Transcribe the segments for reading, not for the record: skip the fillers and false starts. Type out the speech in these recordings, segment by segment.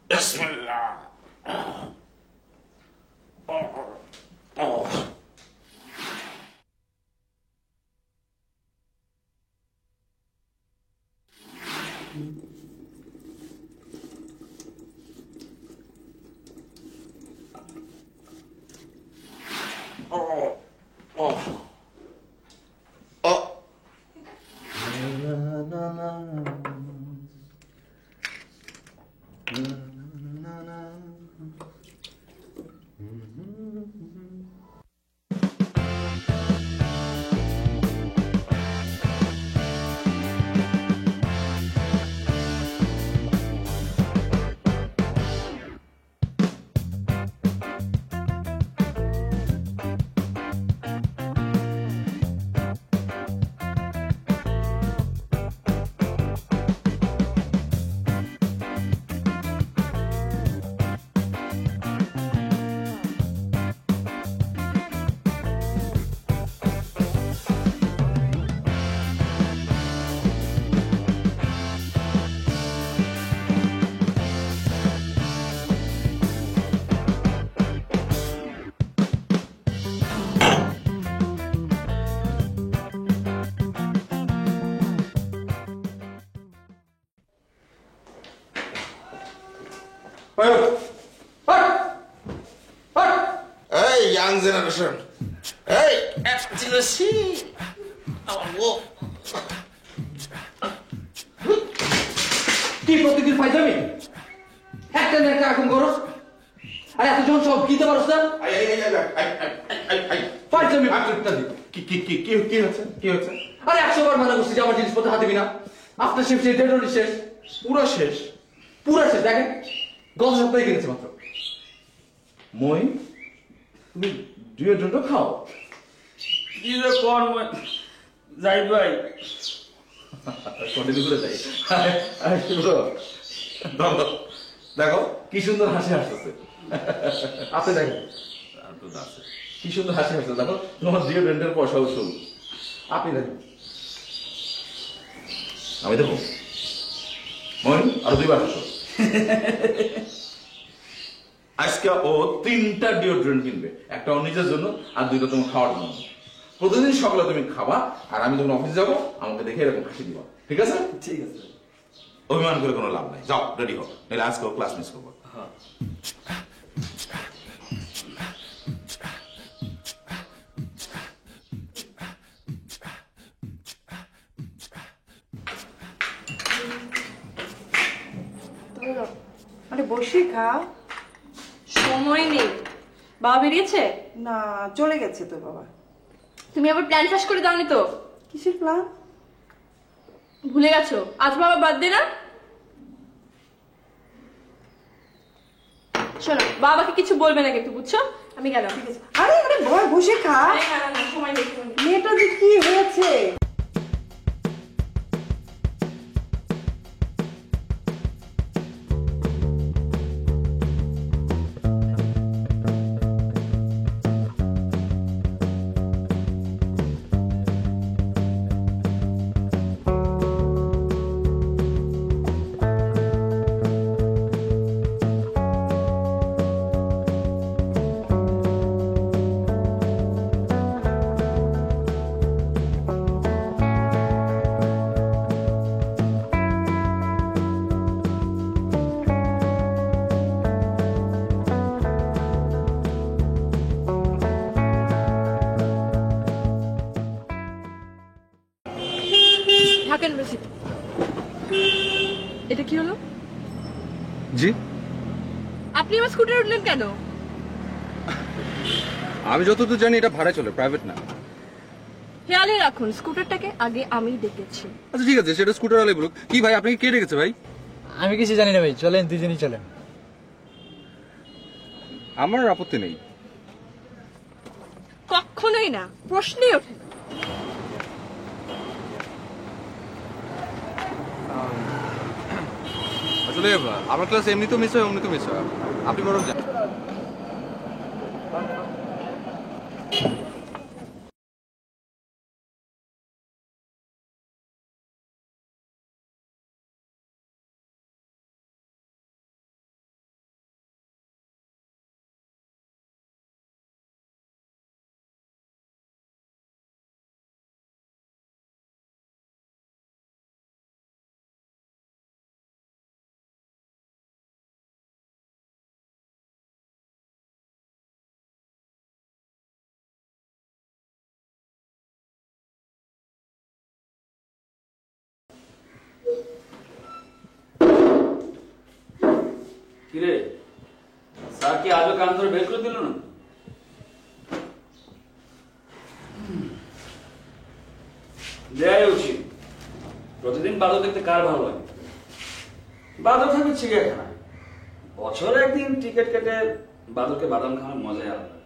বিসমিল্লাহ। Hey, young generation. Hey, FTC. কি প্রতিদিন ফাইজামি একটা না একটা এখন করস আরে এতজন সব দিতে পারস না ফাইজামি কি হচ্ছে? আরে 100 বার মানা করছি যে আমার জিনিসপত্র হাতে দিবি না আফটার শিফট শেষ ডেটলি শেষ পুরা শেষ। দেখেন গত সপ্তাহে কিনেছে মাত্র মই তুমি ডিওড্রেন্টও খাও? কি যে কোন যাই ভাই কন্টিনিউ করে যাই দেখো কি সুন্দর হাসি হাসতেছে আপনি দেখেন কি সুন্দর হাসি হাসতেছে দেখো তোমার ডিওড্রেন্টের পয়সা উসুল আপনি দেখেন আমি দেবো মই আরো 2 বার আসো। আজকে ও 3টা ডিওড্রেন্ট কিনবে, একটা ও নিজের জন্য আর 2টা তোমার খাওয়ার জন্য। প্রতিদিন সকালে তুমি খাবা আর আমি যখন অফিসে যাবো আমাকে দেখে এরকম হাসি দিবা, ঠিক আছে? ঠিক আছে অভিমান করে কোনো লাভ নাই, যাও রেডি হও, নাহলে আজকে ক্লাস মিস করবো। হ্যাঁ মানে বসে খাও। সময় নেই। বাবা বেরিয়েছে? না, চলে গেছে তো বাবা। তুমি আবার প্ল্যান ফাঁস করে দাওনি তো? কিসের প্ল্যান? ভুলে গেছো আজ বাবা বার্থডে না? শোনো, বাবাকে কিছু বলবে না কিন্তু, বুঝছো? আমি গেলাম। ঠিক আছে। আরে আরে বয় বসে খা। সময় নেই। মেয়েটা যে কি হয়েছে? থাকেন বেশি। এটা কি হলো? জি, আপনি আমার স্কুটারে উঠলেন কেন? আমি যতদূর জানি এটা ভাড়া চলে, প্রাইভেট না। খেয়ালে রাখুন, স্কুটারটাকে আগে আমি দেখেছি। আচ্ছা ঠিক আছে, সেটা স্কুটার ওয়ালাই বলুক। কি ভাই, আপনাকে কে ডেকেছে ভাই? আমি কিছু জানি না ভাই, চলেন দুজনই চলেন। আমার আপত্তি নেই। কখনোই না, প্রশ্নই ওঠে না। আসলে আমার ক্লাস এমনি তো মিস হয়, অমনি তো মিস হয়। আপনি বরং যান। কিরে স্যার কি আজও কান ধরে বের করে দিল না? দেয়াই উচিত। প্রতিদিন বাদল দেখতে কার ভালো লাগে? বাদল থাকবে চিড়িয়াখানা, বছরে একদিন টিকিট কেটে বাদলকে বাদাম খাওয়ার মজাই আলাদা।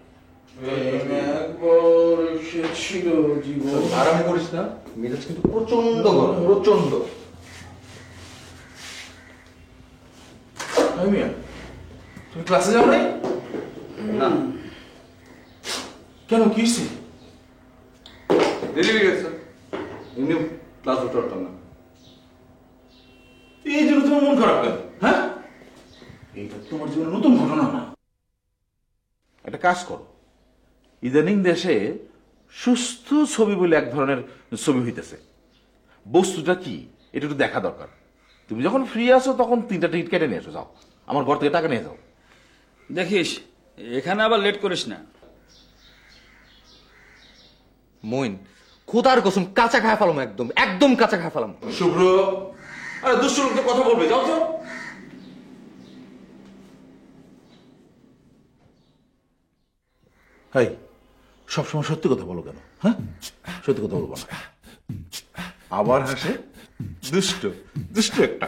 আরাম করিস না, মেজাজ কিন্তু প্রচন্ড গরম, প্রচন্ড। তুমি ক্লাসে যাও নাই? না, কেন, কি হয়েছে? দেরি হয়ে গেছে, এমনি ক্লাস উঠতে পারতাম না। এই জন্য তোমার মন খারাপ কেন? হ্যাঁ, এইটা তোমার জীবনে নতুন ঘটনা না। একটা কাজ করো, ইদানিং দেশে সুস্থ ছবি বলে এক ধরনের ছবি হইতেছে। বস্তুটা কি এটা একটু দেখা দরকার। তুমি যখন ফ্রি আছো তখন 3টা টিকিট কেটে নিয়ে এসো, যাও আমার ঘর থেকে টাকা নিয়ে যাও। দেখিস এখানে আবার লেট করিস না। মইন, খোদার কসম কাঁচা খায় ফেলাম, একদম একদম কাঁচা খায় ফেলাম। শুভ্র, আরে দুষ্ট লোকদের কথা বলবে, যাও যাও। হাই, সবসময় সত্যি কথা বলো কেন? হ্যাঁ, সত্যি কথা বলবো না। আবার হাসে, দুষ্ট দুষ্ট একটা।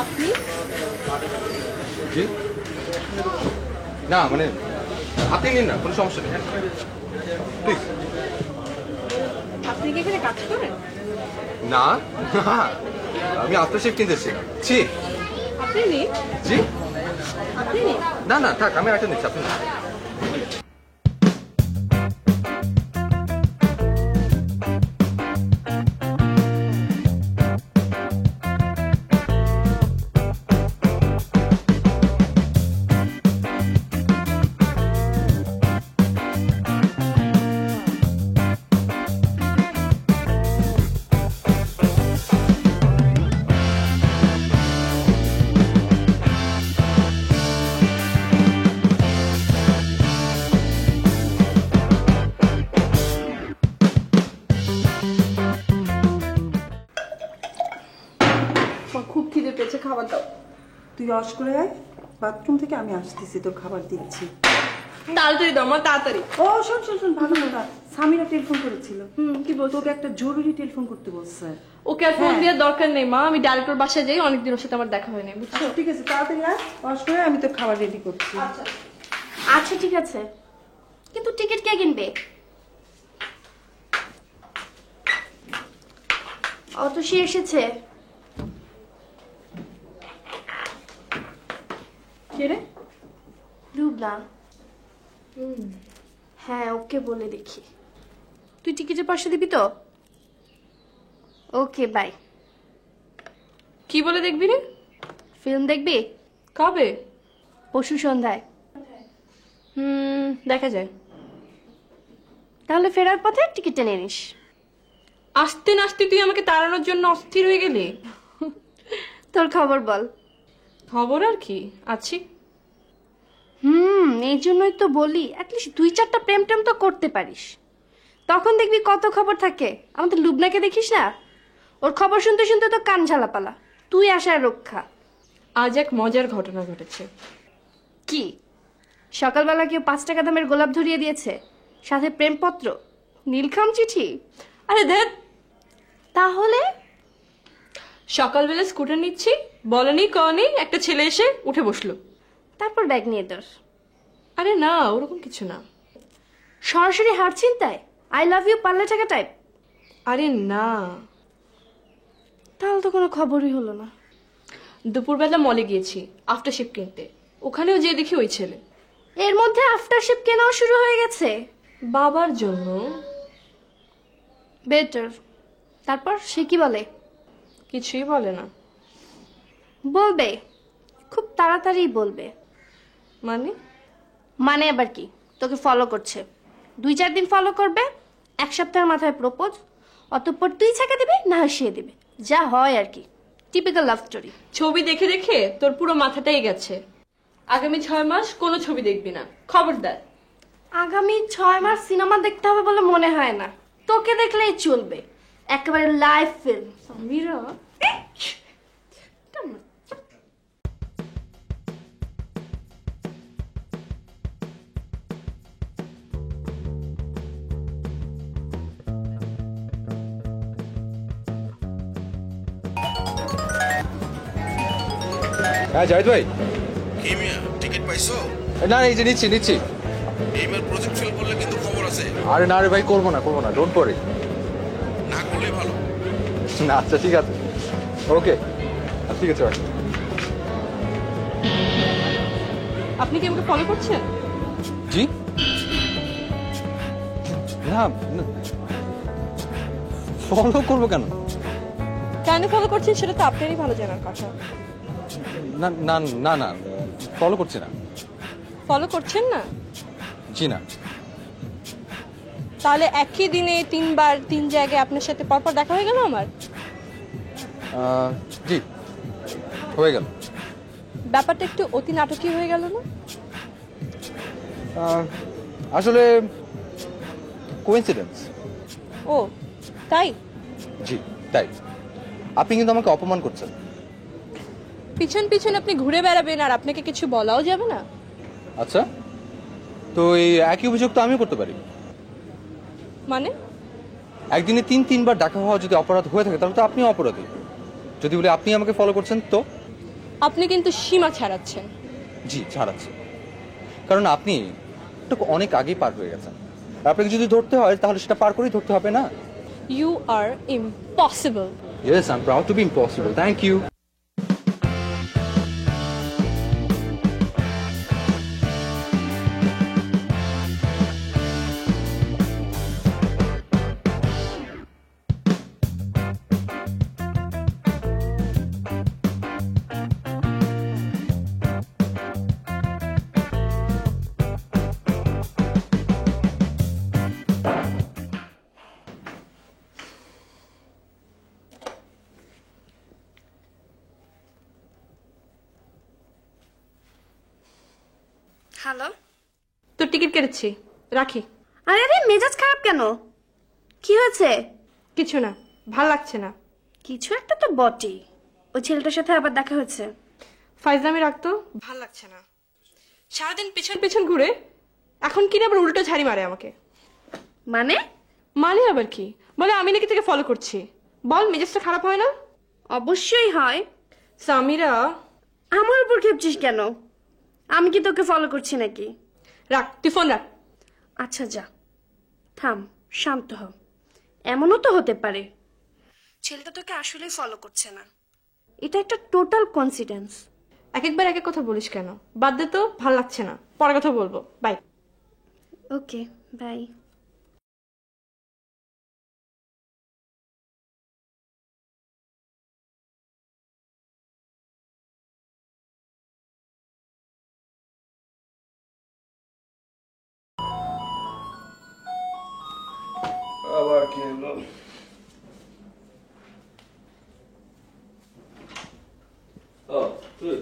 আপনি জি? না মানে আপনি নিন না, কোনো সমস্যা নেই, প্লিজ। আপনি কি এখানে কাজ করেন? না না, আমি আফটার শিফট কিনতেছি। জি আপনি নিন, জি, আপনি নিন। না না থাক, আমি একটা নিচ্ছি, আপনি নিন। আমার খুব খিদে পেয়েছে, খাবার দাও। তুই অস করে আয় বাথরুম থেকে, আমি আসতেছি, তোর খাবার দিচ্ছি। তাড়াতাড়ি দাও মা, তাড়াতাড়ি। ও শোন শোন শোন, ভালো কথা, সামিরা টেলিফোন করেছিল। কি বলছো? তোকে একটা জরুরি টেলিফোন করতে বলছে। ওকে আর ফোন দেওয়ার দরকার নেই মা, আমি ডাইরেক্ট ওর বাসায় যাই, অনেকদিন ওর সাথে আমার দেখা হয়নি, বুঝছো? আচ্ছা ঠিক আছে, তাড়াতাড়ি আয়, অস করে আমি তোর খাবার রেডি করছি। আচ্ছা ঠিক আছে, কিন্তু টিকিট কে কিনবে? অতসী এসেছে। কে রে? লুবনা। হ্যাঁ, ওকে বলে দেখি। তুই টিকিটের পয়সা দিবি তো? Okay bye. কি বলে দেখবি রে? ফিল্ম দেখবি? কবে? পরশু সন্ধ্যায়। দেখা যায়। তাহলে ফেরার পথে টিকিটটা নিয়ে নিস। আসতে না আসতে তুই আমাকে তাড়ানোর জন্য অস্থির হয়ে গেলি। তোর খবর বল। খবর আর কি, আছি। এই জন্যই তো বলি, অ্যাটলিস্ট 2-4টা প্রেম টেম তো করতে পারিস, তখন দেখবি কত খবর থাকে। আমাদের লুবনাকে দেখিস না, ওর খবর শুনতে শুনতে তো কান ঝালাপালা। তুই আশায় রক্ষা। আজ এক মজার ঘটনা ঘটেছে। কি? সকালবেলা কেউ 5 টাকা দামের গোলাপ ধরিয়ে দিয়েছে, সাথে প্রেমপত্র, নীলখাম চিঠি। আরে ধ্যাত, তাহলে সকালবেলা স্কুটার নিচ্ছি, বলেনি কনি, একটা ছেলে এসে উঠে বসলো। তারপর ব্যাগ নিয়ে দর। আরে না, ওরকম কিছু না। সরাসরি হার চিন্তায় আই লাভ ইউ পারলে টাকা টাইপ। আরে না, তাহলে তো কোনো খবরই হলো না। দুপুরবেলা মলে গিয়েছি আফটারশেভ কিনতে, ওখানেও যে দেখি ওই ছেলে। এর মধ্যে আফটারশেভ কেনাও শুরু হয়ে গেছে বাবার জন্য। বেটার। তারপর সে কি বলে? কিছুই বলে না। বলবে, খুব তাড়াতাড়ি বলবে। মানে? মানে আবার কি? তোকে ফলো করছে, 2-4 দিন ফলো করবে, 1 সপ্তাহের মাথায় প্রপোজ, অতঃপর তুই ছাকা দিবি না হাসিয়ে দিবে, যা হয় আর কি। Typical love story. ছবি দেখে দেখে তোর পুরো মাথাটাই গেছে। আগামী 6 মাস কোনো ছবি দেখবি না, খবরদার। আগামী 6 মাস সিনেমা দেখতে হবে বলে মনে হয় না, তোকে দেখলেই চলবে, একেবারে লাইভ ফিল্ম। সমীরা হ্যাঁ জাহিদ ভাই। কি মিয়া, টিকিট পাইছো? না এই যে নিচ্ছি। এইবার প্রজেক্ট ফেল করলে কিন্তু খবর আছে। আরে না রে ভাই, করবো না, ডোন্ট ওয়ারি। না করলে ভালো। না আচ্ছা ঠিক আছে, ওকে ঠিক আছে ভাই। আপনি কি আমাকে ফলো করছেন? জি না, ফলো করবো কেন? কেন ফলো করছেন সেটা তো আপনারই ভালো জানার কথা। না না না না, ফলো করছি না। ফলো করছেন না? জি না। তাহলে একই দিনে 3 বার 3 জায়গায় আপনার সাথে পরপর দেখা হয়ে গেল আমার। জি হয়ে গেল। ব্যাপারটা একটু অতি নাটকীয় হয়ে গেল না? আসলে কোইন্সিডেন্স। ও তাই? জি তাই। আপনি কিন্তু আমাকে অপমান করছেন। পিছন পিছন আপনি ঘুরে বেড়াবেন আর আপনাকে কিছু বলাও যাবে না? আচ্ছা, তো এই একই অভিযোগ তো আমিও করতে পারি। মানে? একদিনে 3 বার দেখা হওয়া যদি অপরাধ হয়ে থাকে তাহলে তো আপনিও অপরাধী। যদি বলে আপনি আমাকে ফলো করছেন তো? আপনি কিন্তু সীমা ছাড়াচ্ছেন। জি ছাড়াচ্ছি, কারণ আপনি এটা অনেক আগেই পার হয়ে গেছেন। আপনাকে যদি ধরতে হয় তাহলে সেটা পার করেই ধরতে হবে না? You are impossible. Yes, I am proud to be impossible. Thank you. Hello. তো টিকিট কেটেছি, রাখি। আরে আরে মেজাজ খারাপ কেন? কি হয়েছে? কিছু না, ভাল লাগছে না। কিছু একটা তো বটেই, ওই ছেলেটার সাথে আবার দেখা হয়েছে। ফাইজলামি রাখতো, ভাল লাগছে না। সারাদিন পিছন পিছন ঘুরে এখন কিনে আবার উল্টো ঝাড়ি মারে আমাকে। মানে? মানে আবার কি? বলে আমি নাকি তোকে ফলো করছি। বল, মেজাজটা খারাপ হয় না? অবশ্যই হয়। সামিরা, আমার উপর খেপছিস কেন? আমি কি তোকে ফলো করছি নাকি? রাখ, তুই ফোন রাখ। আচ্ছা যা, থাম, শান্ত হ। এমনও তো হতে পারে ছেলেটা তোকে আসলে ফলো করছে না। এটা একটা টোটাল কোইন্সিডেন্স। এক একবার এক এক কথা বলিস কেন? বাদ দে তো, ভাল লাগছে না, পরে কথা বলবো। বাই। Okay bye. আবার কি হলো? ও তুই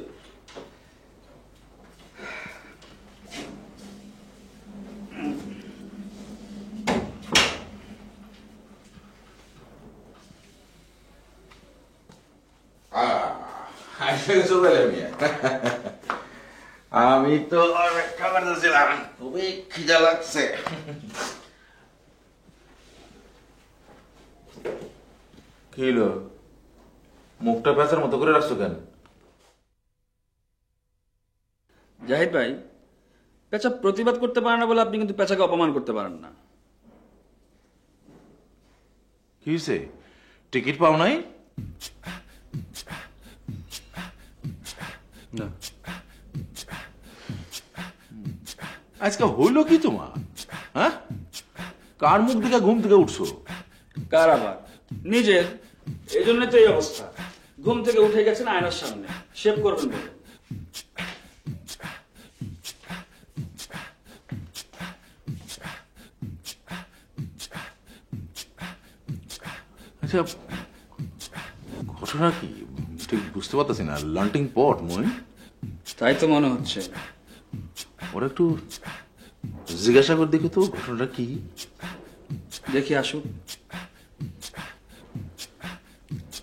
আমি তো অপেক্ষা করতেছিলাম, খুবই খিদা লাগছে। কি হইলো? মুখটা পেঁচার মতো করে রাখছো কেন? জাহিদ ভাই, পেঁচা প্রতিবাদ করতে পারে না বলে আপনি কিন্তু পেঁচাকে অপমান করতে পারেন না। কি হয়েছে? টিকিট পাও নাই? না। আজকে হইলো কি তোমার? হ্যাঁ, কার মুখ দিকে ঘুম থেকে উঠছো? কার আবার? নিজের। এই জন্য তো এই অবস্থা। ঘুম থেকে উঠে গেছেন আয়নার সামনে, শেভ করবেন বলে। আচ্ছা, ঘটনা কি ঠিক বুঝতে পারতেছি না। লন্টিং পট মই, তাই তো মনে হচ্ছে। ওরা একটু জিজ্ঞাসা করে দেখি তো ঘটনাটা কি। দেখি আসুক।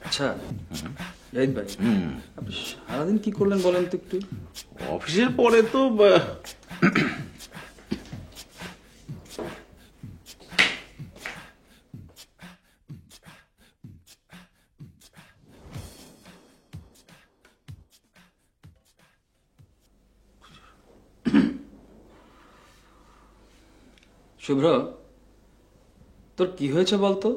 আচ্ছা জাহিদ ভাই, আপনি সারাদিন কি করলেন বলেন তো একটু। অফিসের পরে তো শুভ্র, তোর কি হয়েছে বলতো?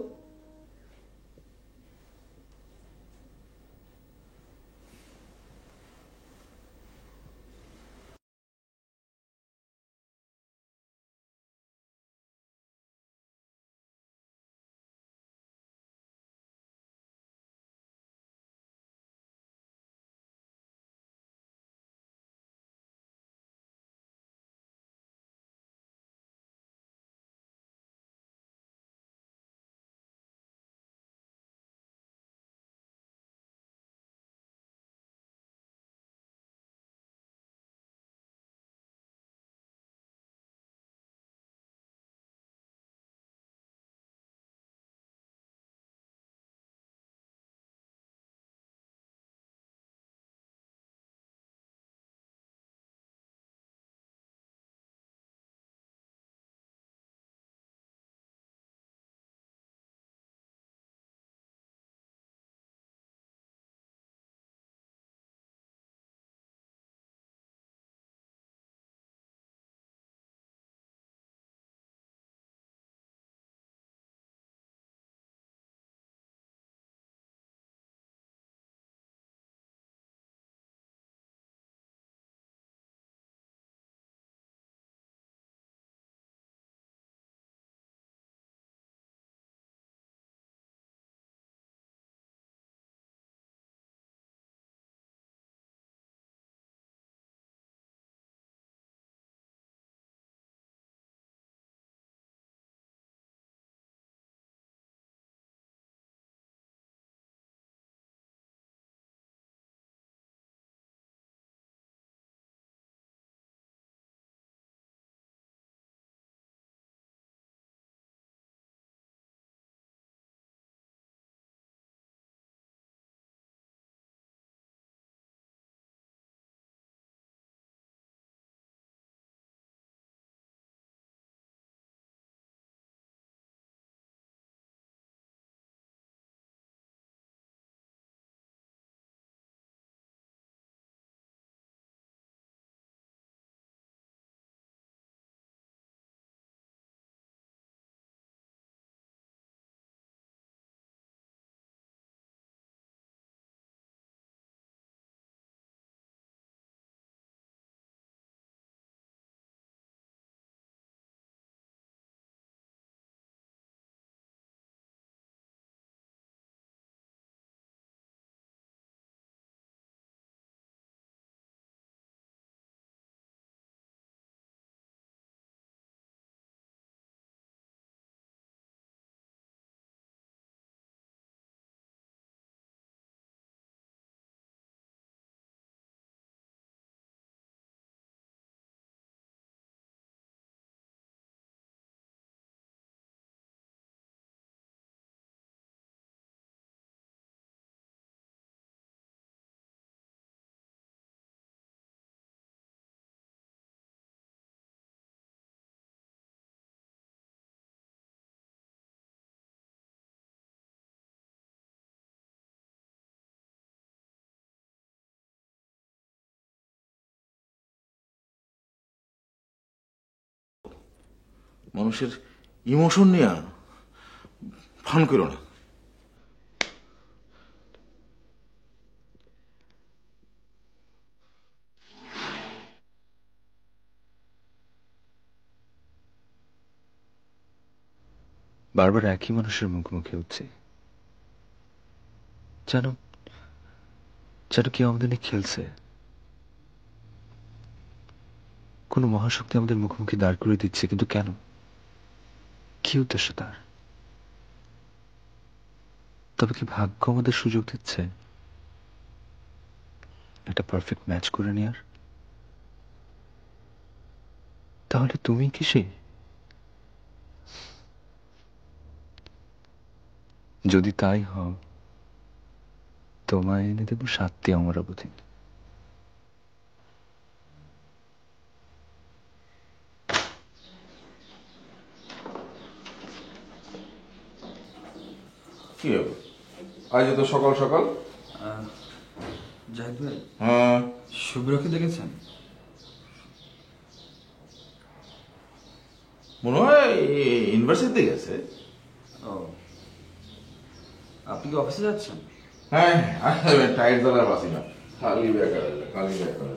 মানুষের ইমোশন নিয়ে ফান করো না। বারবার একই মানুষের মুখোমুখি হচ্ছে, যেন কেউ আমাদের নিয়ে খেলছে। কোন মহাশক্তি আমাদের মুখোমুখি দাঁড় করে দিচ্ছে, কিন্তু কেন? কি উদ্দেশ্য তার? তবে কি ভাগ্য আমাদের সুযোগ দিচ্ছে একটা পারফেক্ট ম্যাচ করে নেয়ার? তাহলে তুমি কি সে? যদি তাই হও, তোমায় এনে দেব 7টি অমরাবতী। কি হবে আজ তো সকাল সকাল? জাহিদ ভাই, হ্যাঁ, শুভ্রকে দেখেছেন? মনে হয় ইউনিভার্সিটিতে গেছে। ও, আপনি কি অফিসে যাচ্ছেন? হ্যাঁ, টাইট দলার বাসি না, খালি বেকার খালি বেকার।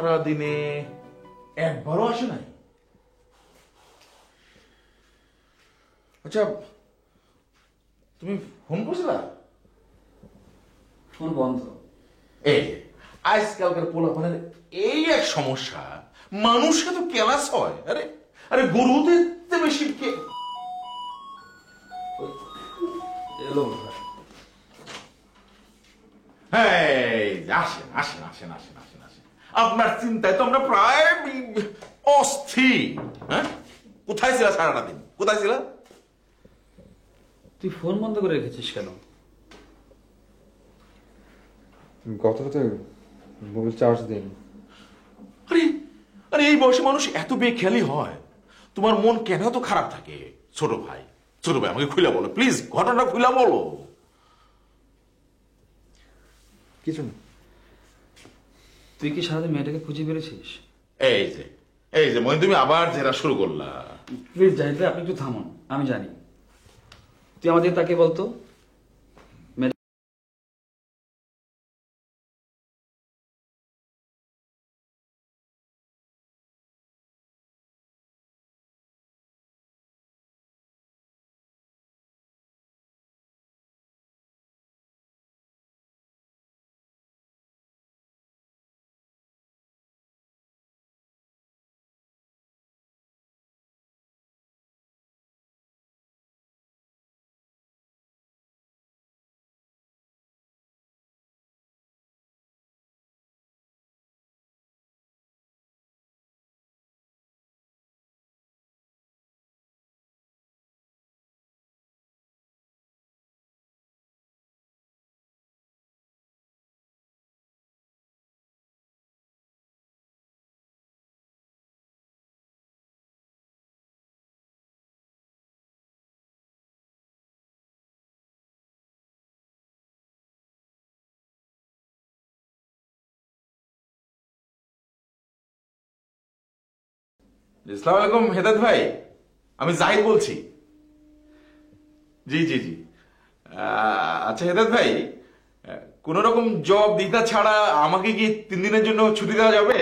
সারাদিনে একবারও আসে নাই? আচ্ছা, তুমি ফোন করছিলা? ফোন বন্ধ। এই আজকালকার পোলাপানের এই এক সমস্যা, মানুষকে তো কেলাস হয়। আরে আরে গরুতে বেশি এলো আসেন আসেন আসেন আসেন আসেন আসেন। আপনার চিন্তায় তো আমরা প্রায় অস্থির। হ্যাঁ, কোথায় ছিল সারাটা দিন? কোথায় ছিল? তুই ফোন বন্ধ করে রেখেছিস কেন? গত রাতে মোবাইল চার্জ দিন। আরে আরে, এই বয়সে মানুষ এত বেখেয়ালি হয়? তোমার মন কেন তো খারাপ থাকে? ছোট ভাই, ছোট ভাই, আমাকে খুলে বলো প্লিজ, ঘটনাটা খুলে বলো। কিছু না। তুই কি সারাদিন মেয়েটাকে খুঁজে পেরেছিস? এই যে মহিন, তুমি আবার জেরা শুরু করলা। প্লিজ জাহিদ ভাই, আপনি একটু থামুন। আমি জানি, তুই আমাদের তাকে বলতো। আসসালামু আলাইকুম হেদায়েত ভাই, আমি জাহিদ বলছি। জি জি জি। আচ্ছা হেদায়েত ভাই, কোন রকম জব দিতা ছাড়া আমাকে কি 3 দিনের জন্য ছুটি দেওয়া যাবে?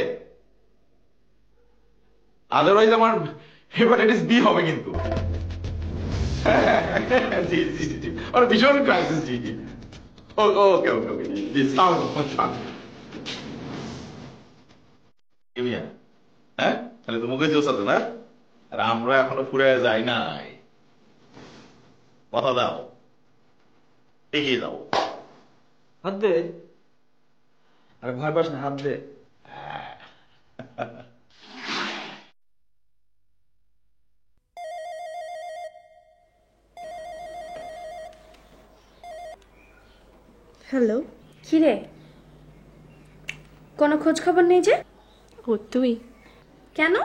আদারওয়াইজ আমার হেপাটাইটিস বি হবে কিন্তু। জি জি জি, আর ভীষণ ক্রাইসিস। জি জি, ওকে ওকে ওকে জি। হ্যাঁ, তাহলে তো মুখে জোস আছে না? আর আমরা এখনো ফুরে যাই নাই। কথা দাও, এগিয়ে যাও। হাত দে। আরে ভয় পাস না, হাত দে। হ্যালো, কি রে? কোনো খোঁজ খবর নেই যে? ও তুই? কেন?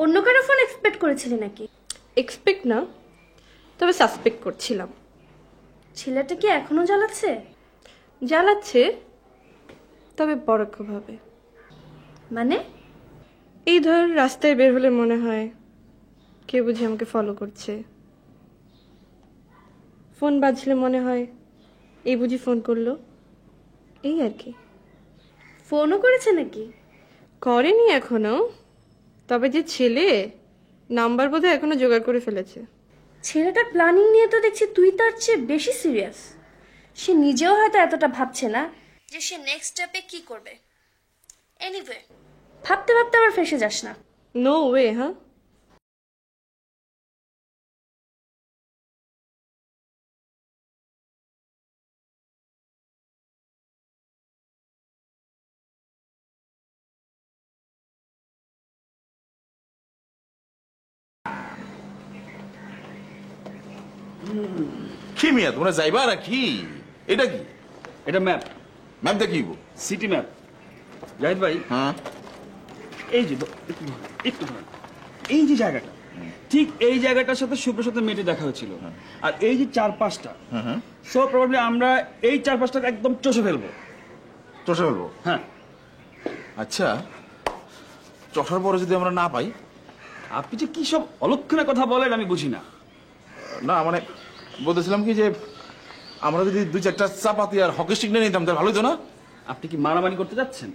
অন্য কারো ফোন এক্সপেক্ট করেছিলি নাকি? এক্সপেক্ট না, তবে সাসপেক্ট করছিলাম। ছেলেটা কি এখনো জ্বালাচ্ছে? জ্বালাচ্ছে, তবে পরোক্ষভাবে। মানে? এই ধর রাস্তায় বের হলে মনে হয় কে বুঝি আমাকে ফলো করছে। ফোন বাজলে মনে হয় এই বুঝি ফোন করলো, এই আর কি। ফোনও করেছে নাকি? করেনি এখনো, তবে যে ছেলে, নাম্বার বোধহয় এখনো জোগাড় করে ফেলেছে। ছেলেটার প্ল্যানিং নিয়ে তো দেখছি তুই তার চেয়ে বেশি সিরিয়াস। সে নিজেও হয়তো এতটা ভাবছে না যে সে নেক্সট স্টেপে কি করবে। এনিওয়ে, ভাবতে ভাবতে আবার ফেসে যাস না। No way. হ্যাঁ, কি মিয়া, তোমরা যাইবা নাকি? এটা কি? এটা ম্যাপ। ম্যাপ দেখিব? City map. জাহিদ ভাই, হ্যাঁ, এই যে একটু ধরেন, এই যে জায়গাটা, ঠিক এই জায়গাটার সাথে শুভ্রের সাথে মেয়েটি দেখা হয়েছিল। আর এই যে 4-5টা, সো প্রবাবলি আমরা এই 4-5টাকে একদম চষে ফেলবো। চষে ফেলবো? হ্যাঁ। আচ্ছা, চষার পরে যদি আমরা না পাই? আপনি যে কি সব অলক্ষণে কথা বলেন আমি বুঝি না। না মানে বলতেছিলাম কি যে আমরা যদি 2-4টা চাপাতি আর হকি স্টিক নিয়ে নিতাম তাহলে ভালোই তো না? আপনি কি মারামারি করতে যাচ্ছেন?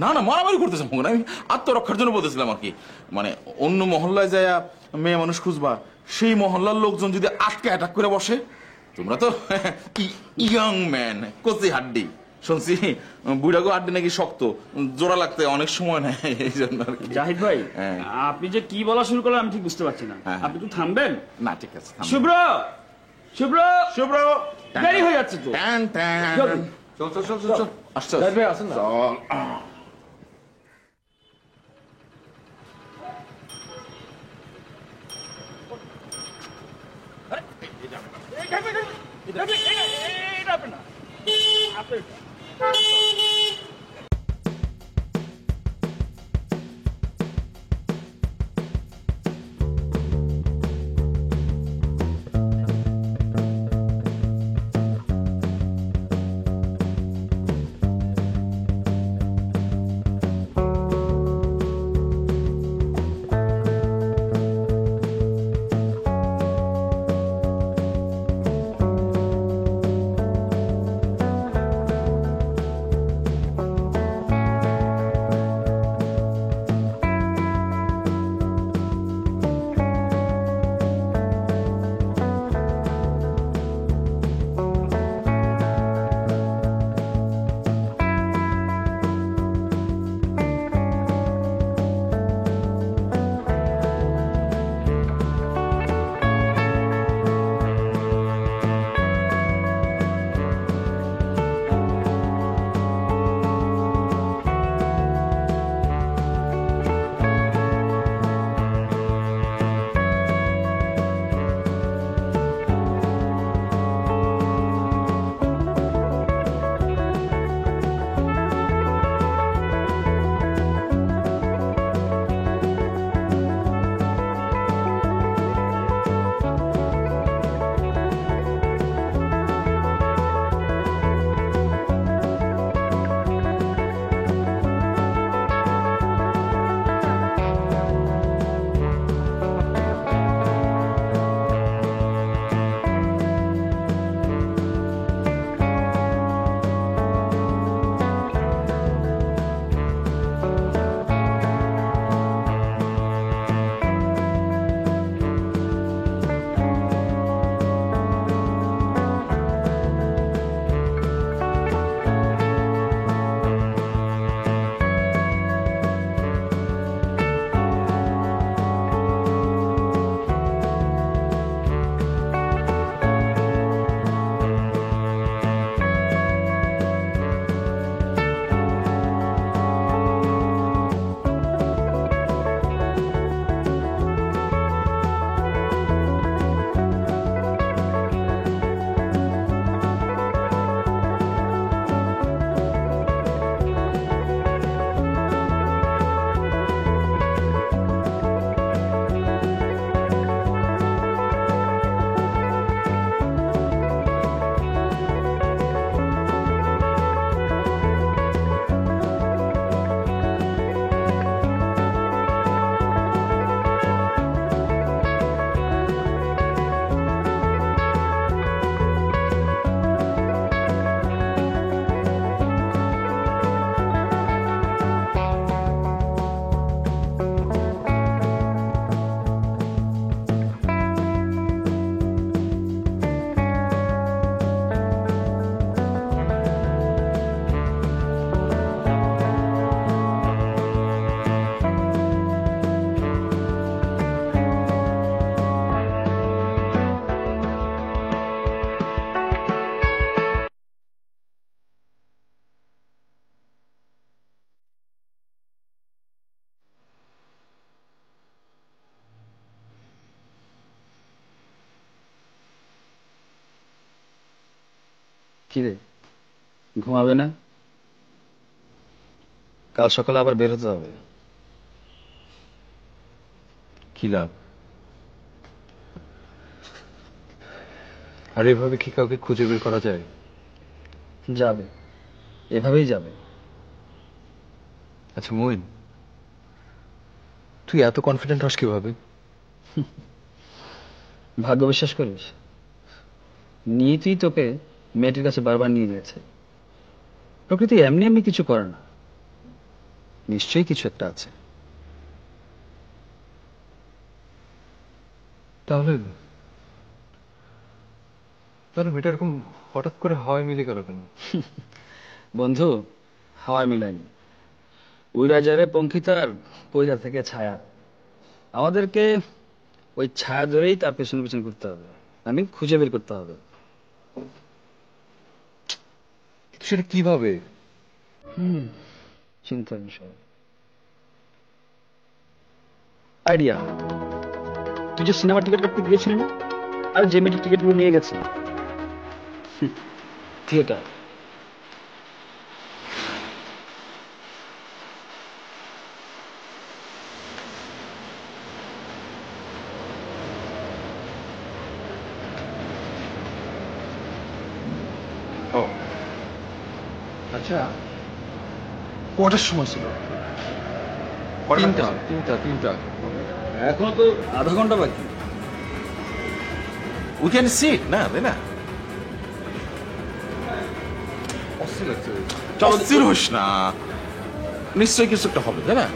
না না, মারামারি করতেছিলাম না, আমি আত্মরক্ষার জন্য বলতেছিলাম আর কি। মানে অন্য মহল্লায় যায় মেয়ে মানুষ খুঁজবা, সেই মহল্লার লোকজন যদি আটকে অ্যাটাক করে বসে, তোমরা তো ইয়াং ম্যান, কচি হাড্ডি, শুনছি বুড়াগো হাড্ডি নাকি শক্ত, জোড়া লাগতে অনেক সময় নেয়, এই জন্য আর কি। জাহিদ ভাই, হ্যাঁ। আপনি যে কি বলা শুরু করলেন আমি ঠিক বুঝতে পারছি না। হ্যাঁ। আপনি একটু থামবেন? না ঠিক আছে, থামো। শুভ্র, শুভ্র, শুভ্র, দেরি হয়ে যাচ্ছে তো। টান টান। জলদি, চল চল চল চল চল আসছে ভাই আসেন না। চল কি রে, ঘুমাবে না? কাল সকালে আবার বের হতে হবে। কি লাভ? আর এভাবে কি কাউকে খুঁজে বের করা যায়? যাবে, এভাবেই যাবে। আচ্ছা মইন, তুই এত কনফিডেন্ট হস কিভাবে? ভাগ্য বিশ্বাস করিস? নিয়তিই তোকে মেয়েটির কাছে বারবার নিয়ে গেছে। প্রকৃতি এমনি এমনি কিছু করে না, নিশ্চয়ই কিছু একটা আছে। তাহলে তাহলে মেয়েটা এরকম হঠাৎ করে হাওয়ায় মিলে গেল কেন? বন্ধু, হাওয়ায় মিলায়নি। উইরা যারে পঙ্খিতার পয়লা থেকে ছায়া। আমাদেরকে ওই ছায়া ধরেই তার পেছন পেছন করতে হবে, খুঁজে বের করতে হবে। সেটা কিভাবে? চিন্তা বিষয়। আইডিয়া, তুই যে সিনেমা টিকিট কাটতে গিয়েছিলি না, আর যে মেয়েটি টিকিটগুলো নিয়ে গেছে, থিয়েটার। ও আচ্ছা, কটার সময় ছিল? তিনটা। এখনো তো আধা ঘন্টা বাকি। উই ক্যান সিট না, তাই না? অস্থির লাগছে। চলো স্থির হোস না, নিশ্চয়ই কিছু একটা হবে, তাই না?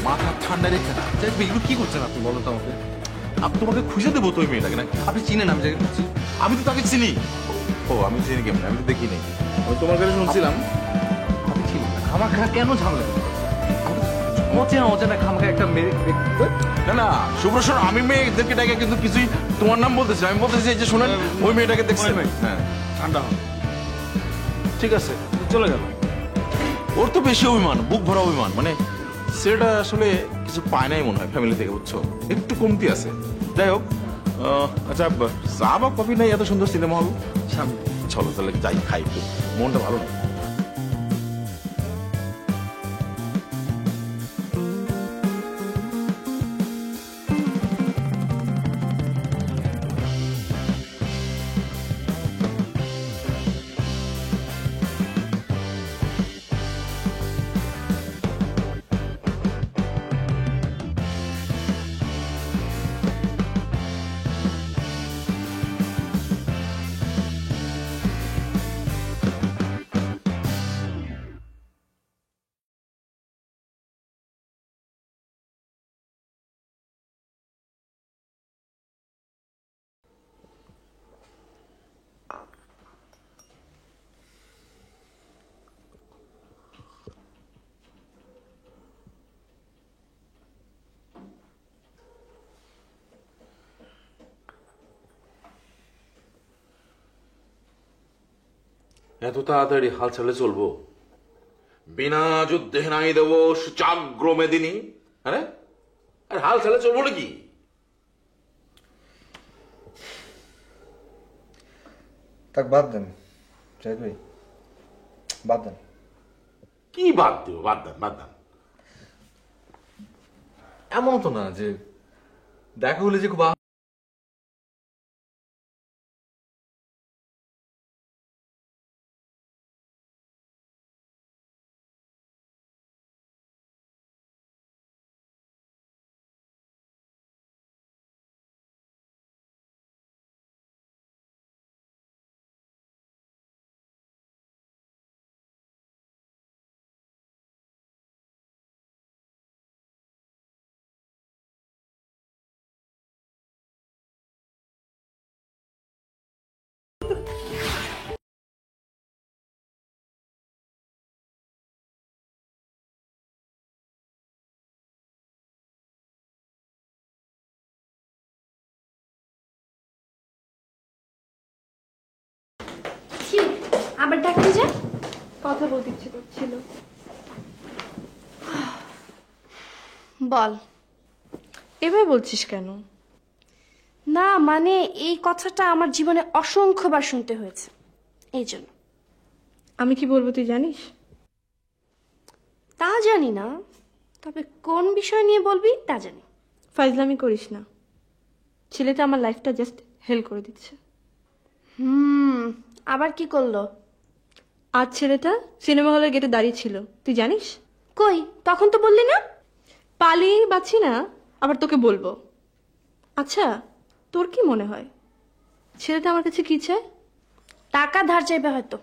মাথা ঠান্ডা রেখে না, এগুলো কি করছেন আপনি? বলো তো আমাকে। আমি তোমাকে খুঁজে দেবো তো ওই মেয়েটাকে নাকি? আপনি চিনেন আমি যাকে খুঁজছি? আমি তো তাকে চিনি। ও, আমি চিনি কেমন? আমি তো দেখি নাই। আমি তোমার কাছে শুনছিলাম। আপনি চিনেন না, খামাখা কেন ঝামেলা করবেন? অচেনা খামাখা একটা মেয়ে না না সুব্রসর, আমি মেয়েদেরকে ডাকে কিন্তু কিছুই তোমার নাম বলতেছি। আমি বলতেছি এই যে শোনেন, ওই মেয়েটাকে দেখছেন? হ্যাঁ, ঠান্ডা হন। ঠিক আছে, চলে গেল। ওর তো বেশি অভিমান, বুক ভরা অভিমান। মানে সেটা আসলে কিছু পায় নাই মনে হয় ফ্যামিলি থেকে, বুঝছো? একটু কমতি আছে। যাই হোক, আচ্ছা, চা বা কফি নাই, এত সুন্দর সিনেমা হল সামনে। চলো তাহলে যাই, খাই একটু, মনটা ভালো না। এত তাড়াতাড়ি হাল ছাড়লে চলবো? বিনা যুদ্ধে নাই দেব সুচাগ্র মেদিনী। আরে আর হাল ছাড়লে চলবো নাকি? তাক বাদ দেন জাহিদ ভাই, বাদ দেন। কি বাদ দেব? বাদ দেন, বাদ দেন। এমন তো না যে দেখা হলে যে খুব আবার ডাকতে যা। কথা বলতে ইচ্ছে করছিল। বল। এভাবে বলছিস কেন? না মানে এই কথাটা আমার জীবনে অসংখ্যবার শুনতে হয়েছে, এই জন্য। আমি কি বলবো তুই জানিস? তা জানি না, তবে কোন বিষয় নিয়ে বলবি তা জানি। ফাইজলামি করিস না, ছেলেটা আমার লাইফটা জাস্ট হেল করে দিচ্ছে। আবার কি করলো? আজ ছেলেটা সিনেমা হলের গেটে দাঁড়িয়ে ছিল, তুই জানিস? কই, তখন তো বললি না। পালিয়ে বাঁচি না, আবার তোকে বলবো। আচ্ছা, তোর কি মনে হয় ছেলেটা আমার কাছে কি চায়? টাকা ধার চাইবে হয়তো।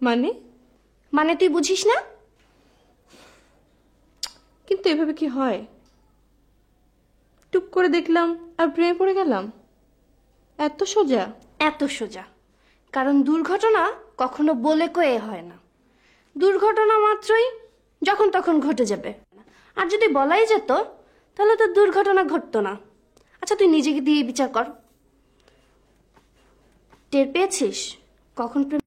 মানে? মানে তুই বুঝিস না? কিন্তু এভাবে কি হয়? টুক করে দেখলাম আর প্রেমে পড়ে গেলাম, এত সোজা? এত সোজা, কারণ দুর্ঘটনা কখনো বলে কয়ে হয় না। দুর্ঘটনা মাত্রই যখন তখন ঘটে যাবে, আর যদি বলাই যেত তাহলে তো দুর্ঘটনা ঘটতো না। আচ্ছা তুই নিজেকে দিয়ে বিচার কর, টের পেয়েছিস কখন প্রেম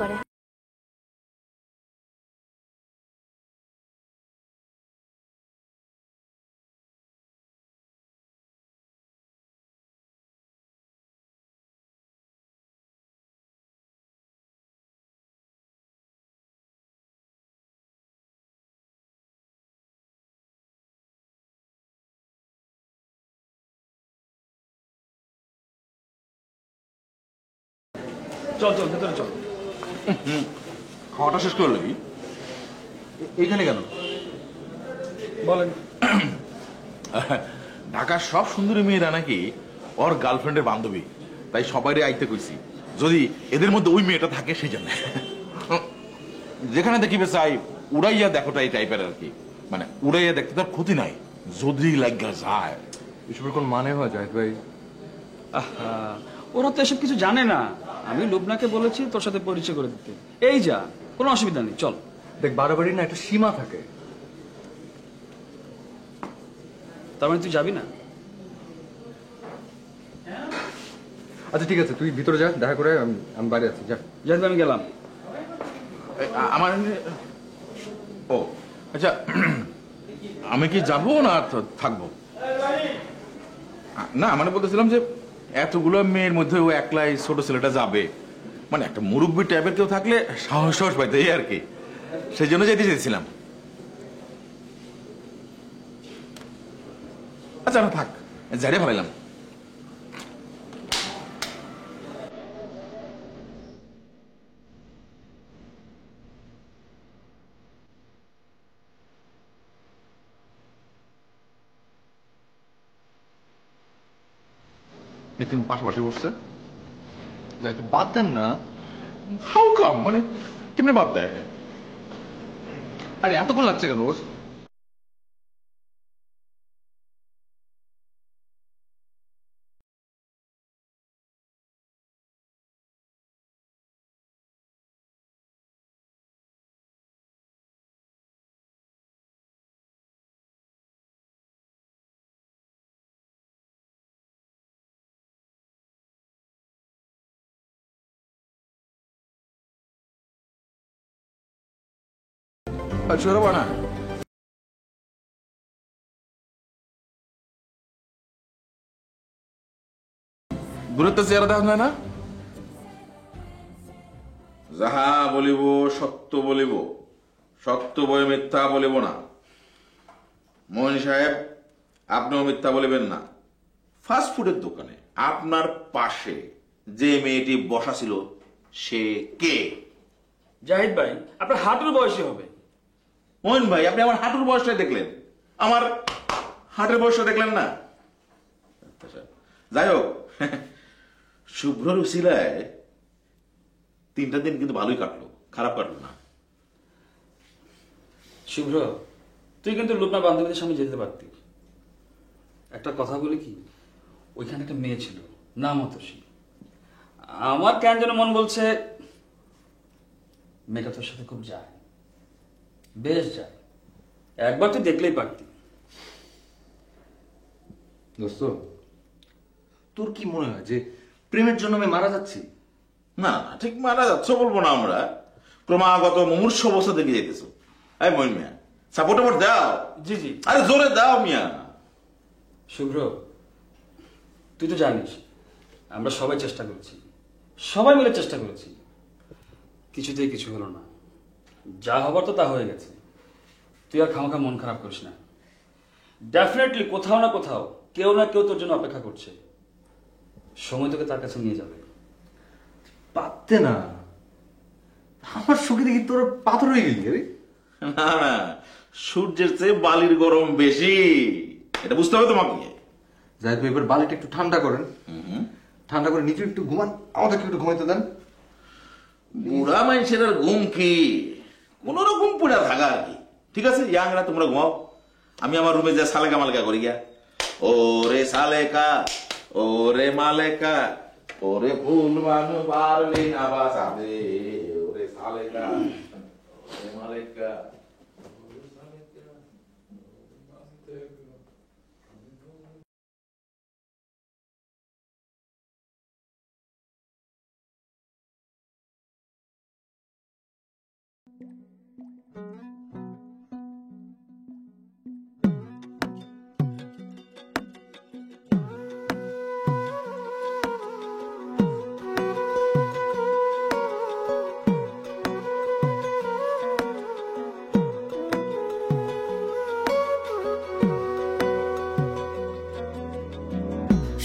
করে? চল চল ভেতরে চল। খাওয়াটা শেষ করে লাগি। এইখানে কেন? বলেন। ঢাকার সব সুন্দরী মেয়েরা নাকি ওর গার্লফ্রেন্ডের বান্ধবী, তাই সবারই আইতে কইছি, যদি এদের মধ্যে ওই মেয়েটা থাকে সেই জন্য। যেখানে দেখিবে চাই উড়াইয়া দেখোটা এই টাইপের আর কি, মানে উড়াইয়া দেখতে তার ক্ষতি নাই যদি লাগা যায়। এসবের কোন মানে হয় জাহিদ ভাই? আহা, ওরা তো এসব কিছু জানে না। আমি লুবনাকে বলেছি তোর সাথে পরিচয় করে দিতে। এই যা, কোনো অসুবিধা নেই, চল। দেখ বাড়াবাড়ি না একটা সীমা থাকে। তার মানে তুই যাবি না? আচ্ছা ঠিক আছে, তুই ভিতরে যা, দেখা করে আমি বাইরে আছি, যা। জাহিদ ভাই, আমি গেলাম। আমার ও আচ্ছা, আমি কি যাবো না থাকবো? না মানে বলতেছিলাম যে এতগুলো মেয়ের মধ্যে ও একলাই ছোট ছেলেটা যাবে, মানে একটা মুরব্বী টাইপের কেউ থাকলে সাহস সাহস পাইতে এই আর কি, সেই জন্য যেতে চেয়েছিলাম। আচ্ছা না থাক, যাই ভাবলাম। নিতিন পাশাপাশি বসছে, বাদ দেন না। হাউ কাম, মানে কেমনে বাদ দেয়? আরে এতক্ষণ লাগছে কেন রোজ? সরব না, দূরত্ব চেহারা দেখা যায় না। যাহা বলিব সত্য বলিব, সত্য বই মিথ্যা বলিব না। মোহন সাহেব, আপনিও মিথ্যা বলিবেন না। ফাস্ট ফুডের দোকানে আপনার পাশে যে মেয়েটি বসা ছিল সে কে? জাহিদ ভাই, আপনার হাঁটুর বয়সী হবে। মোহন ভাই, আপনি আমার হাঁটুর বয়সটাই দেখলেন, আমার হাটের বয়সটা দেখলেন না। যাই হোক, শুভ্রর উসিলায় 3টা দিন কিন্তু ভালোই কাটলো, খারাপ কাটলো না। শুভ্র, তুই কিন্তু লুবনা বান্ধবীদের সামনে যেতে পারতি। একটা কথা বলি কি, ওইখানে একটা মেয়ে ছিল, নাম অতসী। আমার কেন যেন মন বলছে মেয়েটা তোর সাথে খুব যায়, বেশ যায়। একবার তুই দেখলেই পারতি। দোস্ত, তোর কি মনে হয় যে প্রেমের জন্য আমি মারা যাচ্ছি? না না, ঠিক মারা যাচ্ছ বলবো না আমরা, ক্রমাগত মুমূর্ষ অবস্থা দেখে যেতেছো। এই মইন মিয়া, সাপোর্ট দাও। জি জি। আরে জোরে দাও মিয়া। শুভ্র, তুই তো জানিস আমরা সবাই চেষ্টা করেছি, সবাই মিলে চেষ্টা করেছি, কিছুতেই কিছু হলো না। যা হবার তো তা হয়ে গেছে। তুই আর খামাখা মন খারাপ করিস না। ডেফিনেটলি কোথাও না কোথাও কেউ না কেউ তোর জন্য অপেক্ষা করছে, সময় তোকে তার কাছে নিয়ে যাবে। পারতে না, আমার চোখে দেখি তোর পাথর হয়ে গেলি রে। না না, সূর্যের চেয়ে বালির গরম বেশি, এটা বুঝতে হবে তোমাকে। যাই হোক, এবার বালিটা একটু ঠান্ডা করেন, ঠান্ডা করে নিচে একটু ঘুমান, আমাদেরকে একটু ঘুমাইতে দেন। বুড়া মানুষের আর ঘুম কি, কোন রকম পুরা থাকা আর কি। ঠিক আছে, ইয়াংরা তোমরা ঘুমাও, আমি আমার রুমে যা সালেকা মালেকা করি গিয়া। ও রে সালেকা, ও রে মালেকা, ও রে ফুল মানু পারলি না বাসাবে, ও রে সালেকা, ও রে মালেকা।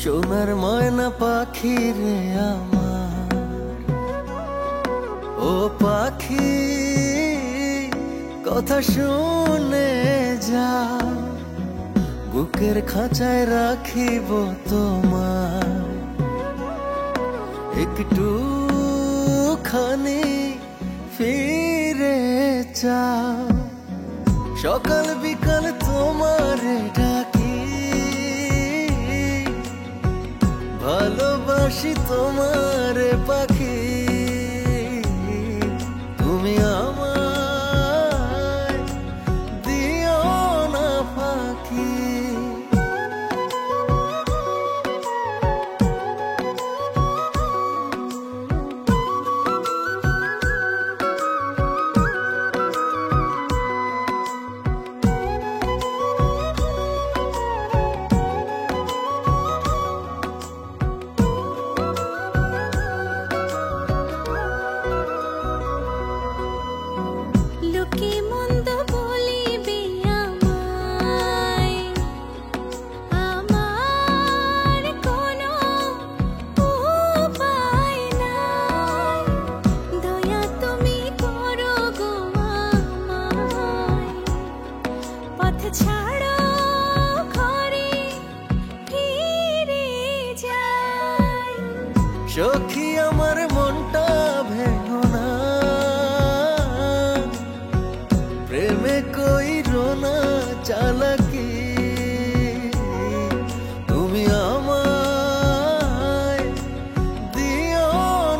সোনার ময়না পাখি রে আমার, ও পাখি কথা শুনে যা, বুকের খাঁচায় রাখিব তোমার, একটু খানি ফিরে চাও, সকাল বিকাল তোমারে ডাকি, ভালোবাসি তোমারে পাখি, তুমি আমায় দিও না পাখি। সখী আমার মনটা ভেঙো না, প্রেমে কইরো না চালাকি, তুমি আমায় দিও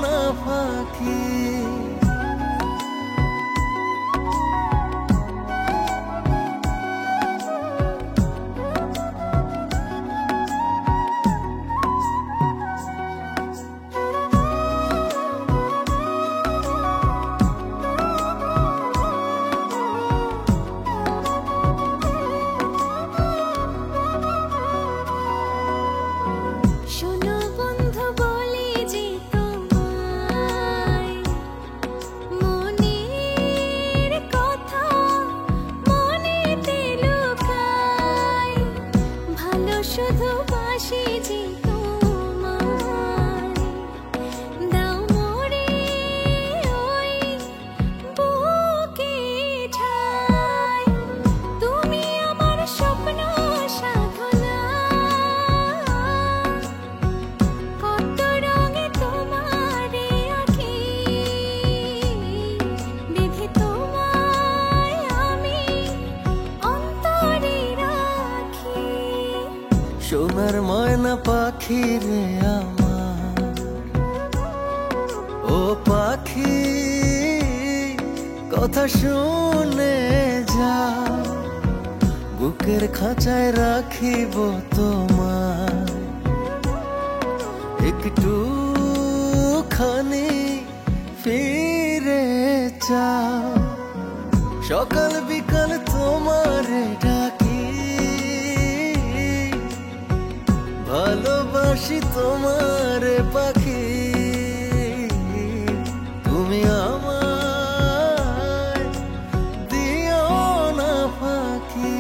না ফাঁকি। সোনার ময়না পাখি রে আমার, ও পাখি কথা শুনে যা, বুকের খাঁচায় রাখিব তোমার, একটু খানি ফিরে যাও, সকাল বিকাল তোমারে ডাকি, ভালোবাসি তোমারে পাখি, তুমি আমায় দিও না ফাঁকি।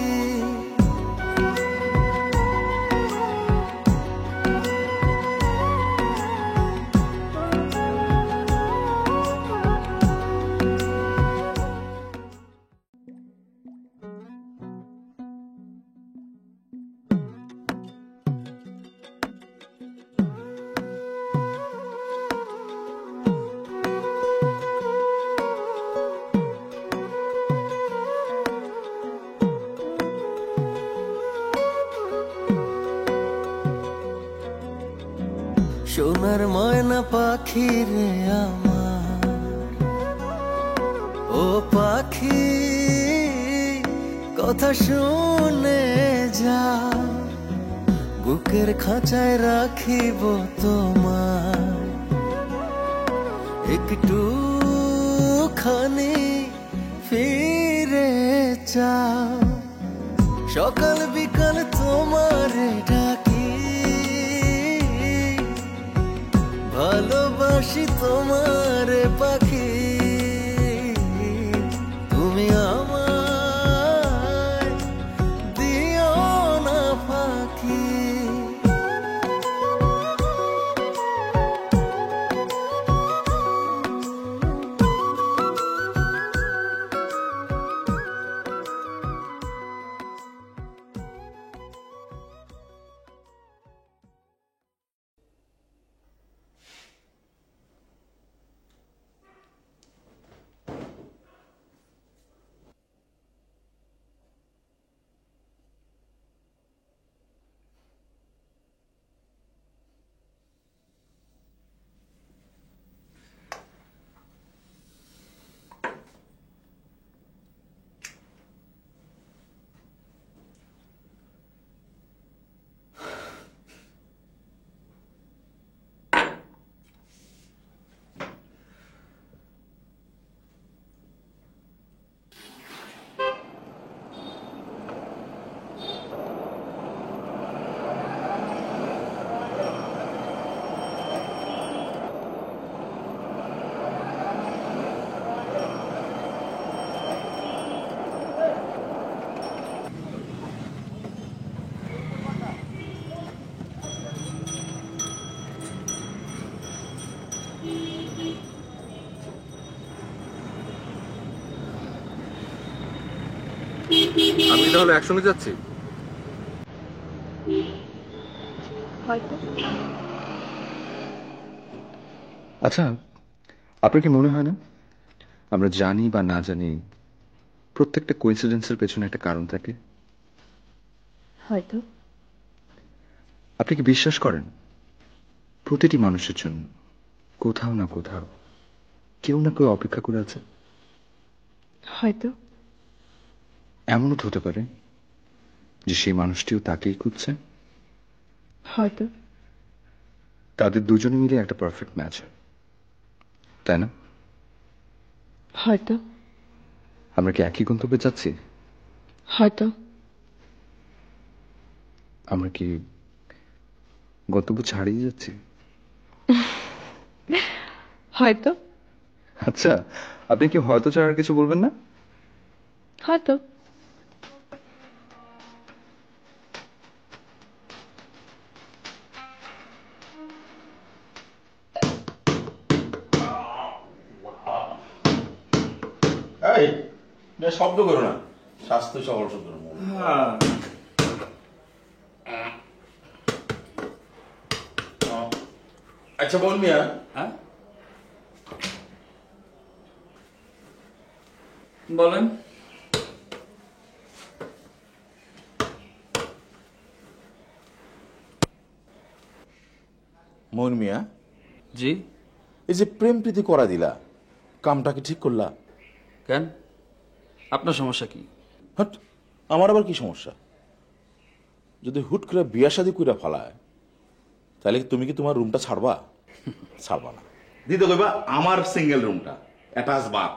সোনার ময়না পাখি রে আমার, ও পাখি কথা শুনে যা, বুকের খাঁচায় রাখিব তোমার, একটু খানি ফিরে যাও, সকাল বিকাল তোমারে ডাকি, ভালোবাসি তোমারে পাখি, তুমি আমায় দিও না ফাঁকি। আমি তাহলে একসঙ্গে যাচ্ছি? হয়তো। আচ্ছা, আপনার কি মনে হয় না আমরা জানি বা না জানি প্রত্যেকটা কোইন্সিডেন্সের পেছনে একটা কারণ থাকে? হয়তো। আপনি কি বিশ্বাস করেন প্রতিটি মানুষের জন্য কোথাও না কোথাও কেউ না কেউ অপেক্ষা করে আছে? হয়তো। এমনও তো হতে পারে যে সেই মানুষটিও তাকেই খুঁজছে। হয়তো। তাদের দুজনে মিলে একটা পারফেক্ট ম্যাচ, তাই না? হয়তো। আমরা কি একই গন্তব্যে যাচ্ছি? হয়তো। আমরা কি গন্তব্য ছাড়িয়ে যাচ্ছি? হয়তো। আচ্ছা, আপনি কি হয়তো ছাড়ার কিছু বলবেন না? হয়তো। শব্দ করো না, স্বাস্থ্য সবল শব্দ। আচ্ছা বল মিয়া, হ্যাঁ বলেন। মোহন মিয়া, জি? এই যে প্রেম প্রীতি করা দিলা, কামটা কি ঠিক করলা? কেন, আপনার সমস্যা কি? হট, আমার আবার কি সমস্যা? যদি হুট করে বিয়া শাদি কইরা ফালায়, তাহলে তুমি কি তোমার রুমটা ছাড়বা? ছাড়বা না, দিতে কইবা আমার সিঙ্গেল রুমটা, অ্যাটাচ বাথ।